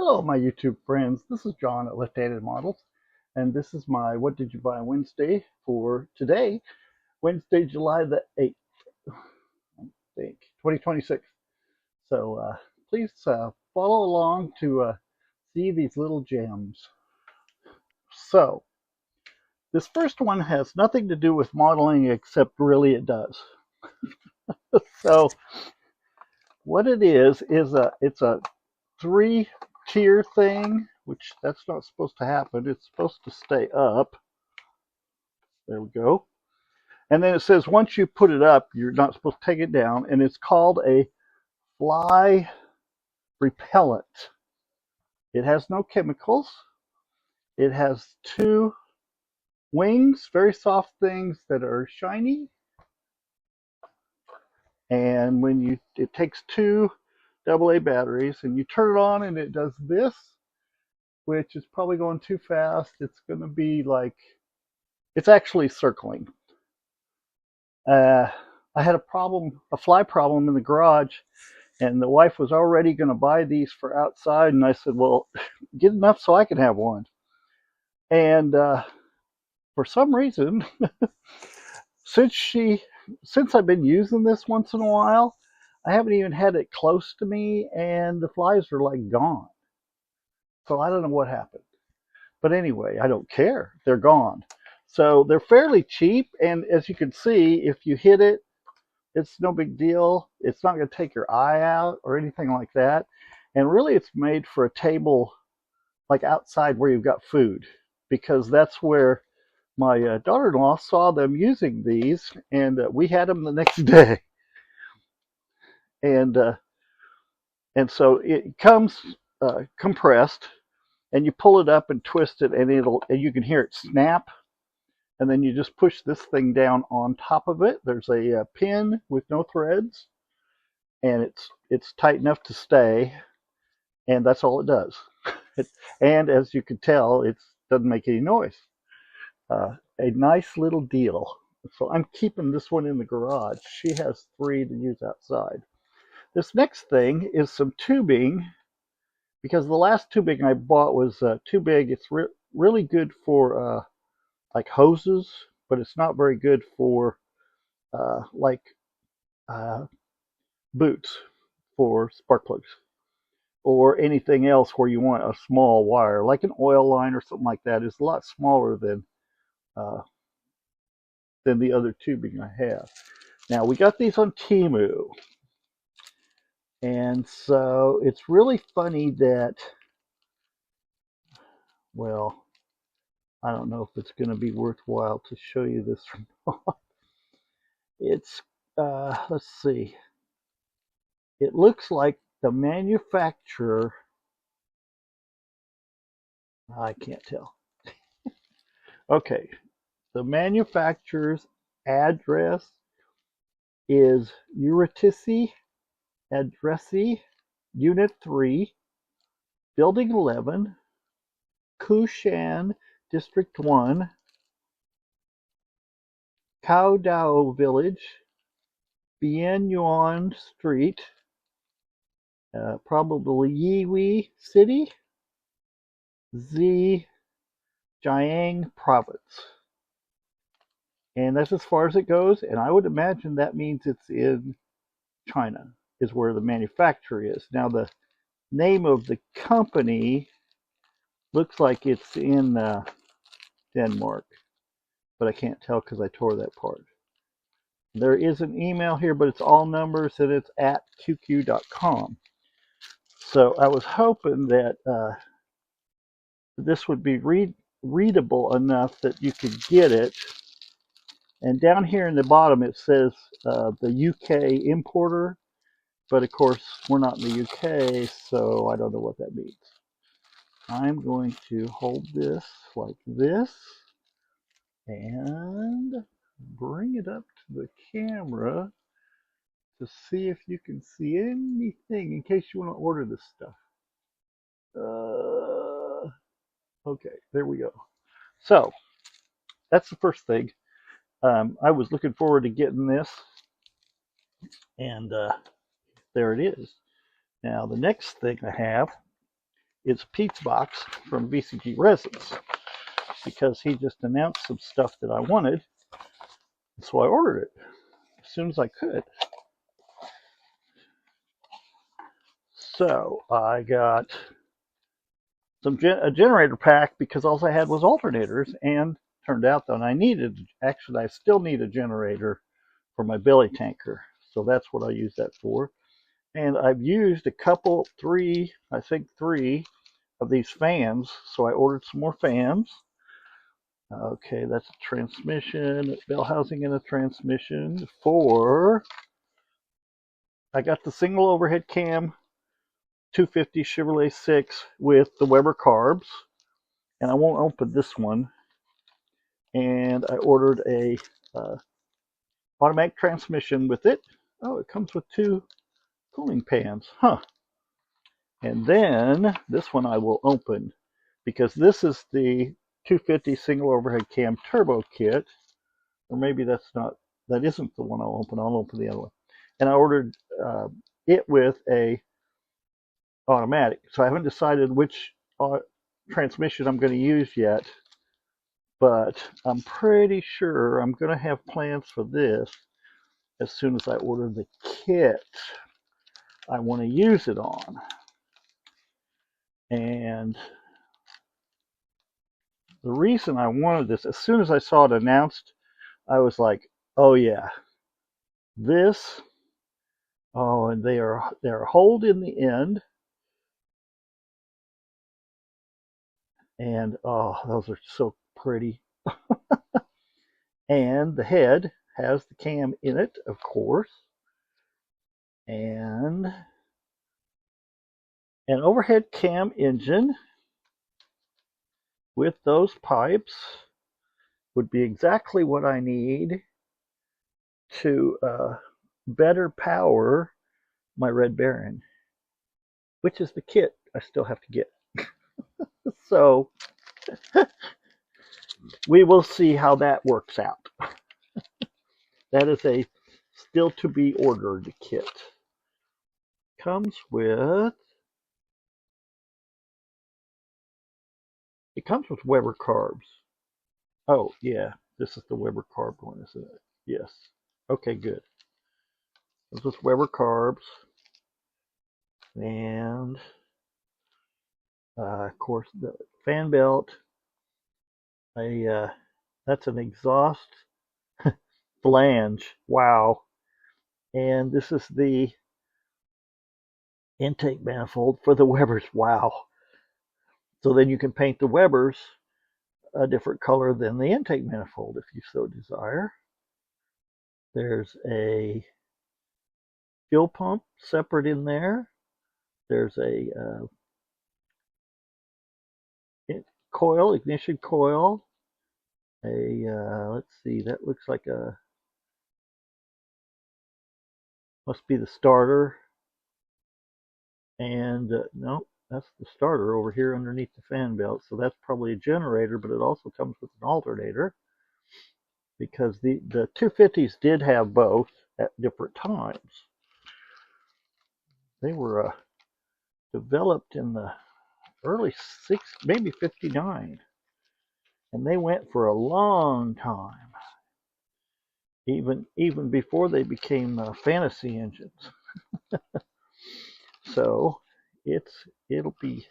Hello, my YouTube friends. This is John at Left-Handed Models, and this is my What Did You Buy Wednesday for today, Wednesday, July the 8th, I think, 2026. So please follow along to see these little gems. So this first one has nothing to do with modeling, except really it does. So what it is it's a three-tier thing, which that's not supposed to happen. It's supposed to stay up. There we go. And then it says once you put it up, you're not supposed to take it down, and it's called a fly repellent. It has no chemicals. It has two wings, very soft things that are shiny. And it takes two AA batteries, and you turn it on, and it does this, which is probably going too fast. It's going to be like, it's actually circling. I had a fly problem in the garage, and the wife was already going to buy these for outside, and I said, well, get enough so I can have one. And for some reason, since I've been using this once in a while, I haven't even had it close to me, and the flies are like gone. So I don't know what happened. But anyway, I don't care. They're gone. So they're fairly cheap, and as you can see, if you hit it, it's no big deal. It's not going to take your eye out or anything like that. And really, it's made for a table like outside where you've got food, because that's where my daughter-in-law saw them using these, and we had them the next day. And so it comes compressed, and you pull it up and twist it, and you can hear it snap. And then you just push this thing down on top of it. There's a pin with no threads, and it's tight enough to stay, and that's all it does. And as you can tell, it doesn't make any noise. A nice little deal. So I'm keeping this one in the garage. She has three to use outside. This next thing is some tubing, because the last tubing I bought was too big. It's really good for like hoses, but it's not very good for like boots for spark plugs or anything else where you want a small wire, like an oil line or something like that. Is a lot smaller than the other tubing I have. Now we got these on Temu, and so it's really funny that, well, I don't know if it's going to be worthwhile to show you this or not. It's let's see. It looks like the manufacturer. I can't tell. Okay, the manufacturer's address is Eurytice Addressi, Unit 3, Building 11, Kushan, District 1, Kaodao Village, Bien Yuan Street, probably Yihui City, Zhejiang Province. And that's as far as it goes, and I would imagine that means it's in China, is where the manufacturer is. Now, the name of the company looks like it's in Denmark, but I can't tell because I tore that part. There is an email here, but it's all numbers, and it's at qq.com. So I was hoping that this would be readable enough that you could get it. And down here in the bottom it says the UK importer, but of course we're not in the UK, so I don't know what that means. I'm going to hold this like this and bring it up to the camera to see if you can see anything in case you want to order this stuff. Okay, there we go. So that's the first thing. I was looking forward to getting this, and there it is. Now the next thing I have is Pete's box from VCG Resins, because he just announced some stuff that I wanted, so I ordered it as soon as I could. So I got a generator pack because all I had was alternators, and turned out that I still need a generator for my belly tanker. So that's what I use that for. And I've used three of these fans. So I ordered some more fans. Okay, that's a transmission, bell housing and a transmission I got the single overhead cam 250 Chevrolet 6 with the Weber carbs, and I won't open this one. And I ordered a automatic transmission with it. Oh, it comes with 2 cooling pans, huh? And then this one I will open, because this is the 250 single overhead cam turbo kit, or maybe that isn't the one I'll open. I'll open the other one. And I ordered it with a automatic, so I haven't decided which transmission I'm going to use yet, but I'm pretty sure I'm going to have plans for this as soon as I order the kit I want to use it on. And the reason I wanted this, as soon as I saw it announced, I was like, oh yeah, this, oh, and they're holed in the end. And oh, those are so pretty. And the head has the cam in it, of course. And an overhead cam engine with those pipes would be exactly what I need to better power my Red Baron, which is the kit I still have to get. So we will see how that works out. That is a still to be ordered kit. Comes with Weber carbs. Oh yeah, this is the Weber carb one, isn't it? Yes. Okay, good. This is Weber carbs, and of course the fan belt. That's an exhaust flange. Wow. And this is the intake manifold for the Webers. Wow. So then you can paint the Webers a different color than the intake manifold if you so desire. There's a fuel pump separate in there. There's a ignition coil. Let's see, that looks like must be the starter. And no, that's the starter over here underneath the fan belt. So that's probably a generator, but it also comes with an alternator, because the 250s did have both at different times. They were developed in the early 60s, maybe 59, and they went for a long time, even before they became fantasy engines. So it'll be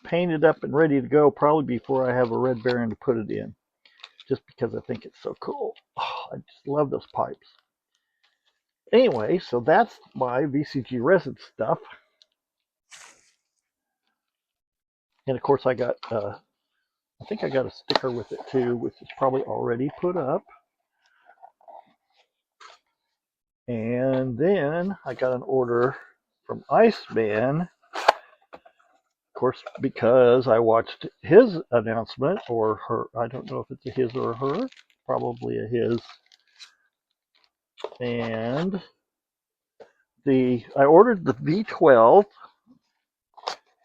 painted up and ready to go probably before I have a Red Baron to put it in, just because I think it's so cool. Oh, I just love those pipes. Anyway, so that's my VCG resin stuff. And of course I think I got a sticker with it too, which is probably already put up. And then I got an order from Iceman, of course, because I watched his announcement, or her, I don't know if it's a his or a her, probably a his. And I ordered the V12.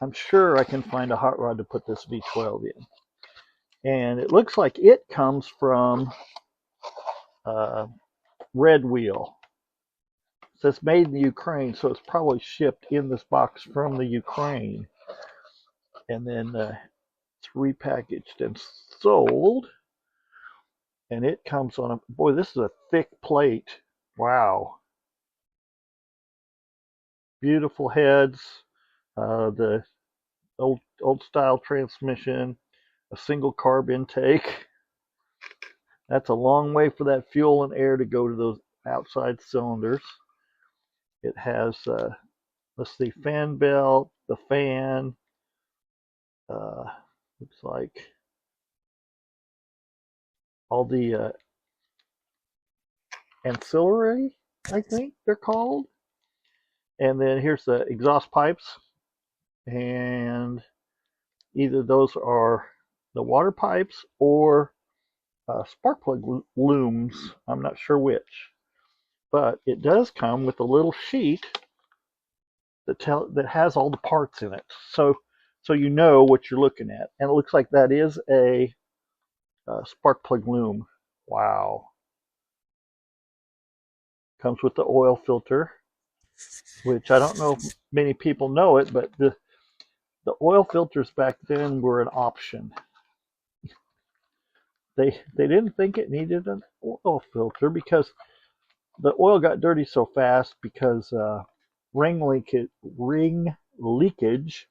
I'm sure I can find a hot rod to put this V12 in. And it looks like it comes from Red Wheel. It says made in the Ukraine, so it's probably shipped in this box from the Ukraine. and then it's repackaged and sold. And it comes on a, boy, this is a thick plate. Wow. Beautiful heads, the old style transmission, a single carb intake. That's a long way for that fuel and air to go to those outside cylinders. It has, let's see, fan belt, the fan, looks like all the ancillary, I think they're called. And then here's the exhaust pipes, and either those are the water pipes or spark plug looms. I'm not sure which, but it does come with a little sheet that has all the parts in it, so you know what you're looking at. And it looks like that is a spark plug loom. Wow. Comes with the oil filter, which I don't know if many people know it, but the oil filters back then were an option. They didn't think it needed an oil filter because the oil got dirty so fast because ring leakage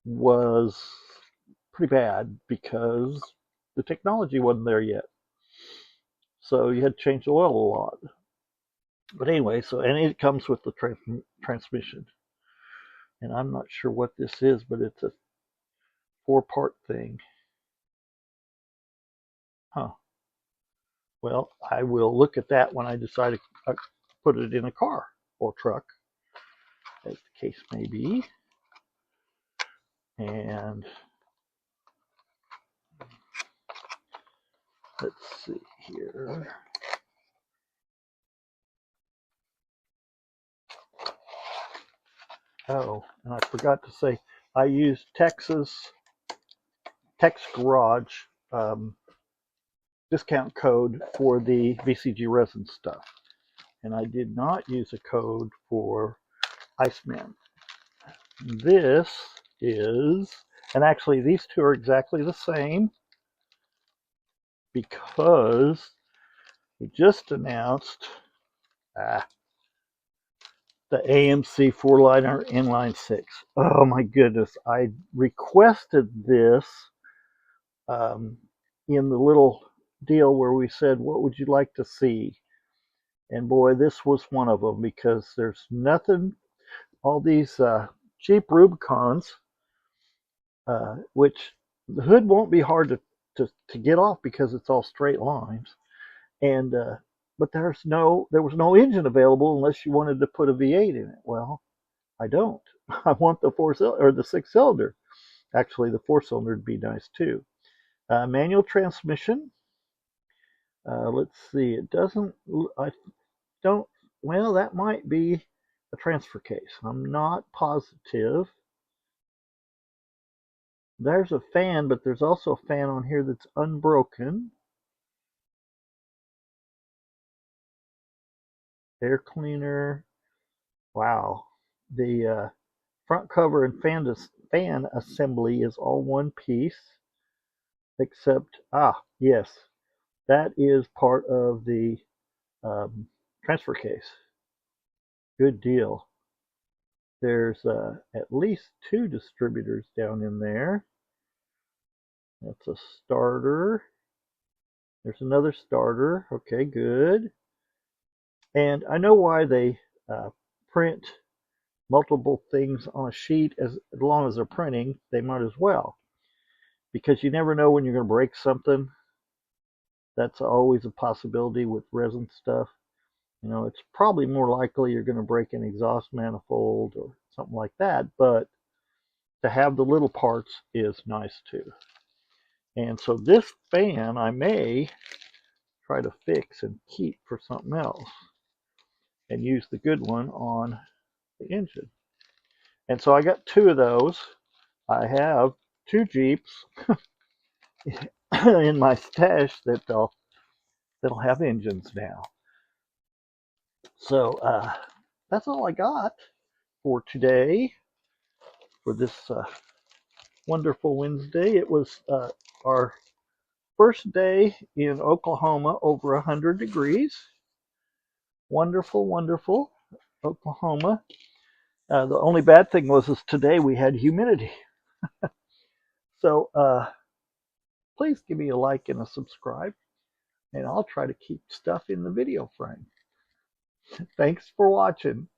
was pretty bad because the technology wasn't there yet. So you had to change the oil a lot. But anyway, and it comes with the transmission. And I'm not sure what this is, but it's a 4-part thing. Huh. Well, I will look at that when I decide to put it in a car or truck, as the case may be. And let's see here. Oh, and I forgot to say, I used Tex Garage discount code for the VCG resin stuff. And I did not use a code for Iceman. This is, and actually these two are exactly the same because we just announced the AMC 4-liner inline 6. Oh my goodness, I requested this in the little deal where we said, what would you like to see? And boy, this was one of them, because there's nothing, all these cheap Rubicons, which the hood won't be hard to get off because it's all straight lines. And but there was no engine available unless you wanted to put a V8 in it. Well, I don't. I want the 6-cylinder. Actually, the 4-cylinder would be nice too. Manual transmission. Let's see. It doesn't. I don't. Well, that might be a transfer case. I'm not positive. There's a fan, but there's also a fan on here that's unbroken. Air cleaner. Wow. The front cover and fan assembly is all one piece, except, yes, that is part of the transfer case. Good deal. There's at least 2 distributors down in there. That's a starter. There's another starter. Okay, good. And I know why they print multiple things on a sheet. As long as they're printing, they might as well, because you never know when you're going to break something. That's always a possibility with resin stuff. You know, it's probably more likely you're going to break an exhaust manifold or something like that, but to have the little parts is nice too. And so this fan I may try to fix and keep for something else and use the good one on the engine. And so I got 2 of those. I have 2 Jeeps in my stash that'll have engines now. So that's all I got for today for this wonderful Wednesday. It was our first day in Oklahoma over 100 degrees. Wonderful, wonderful Oklahoma. The only bad thing was is today we had humidity. So please give me a like and a subscribe, and I'll try to keep stuff in the video frame. Thanks for watching.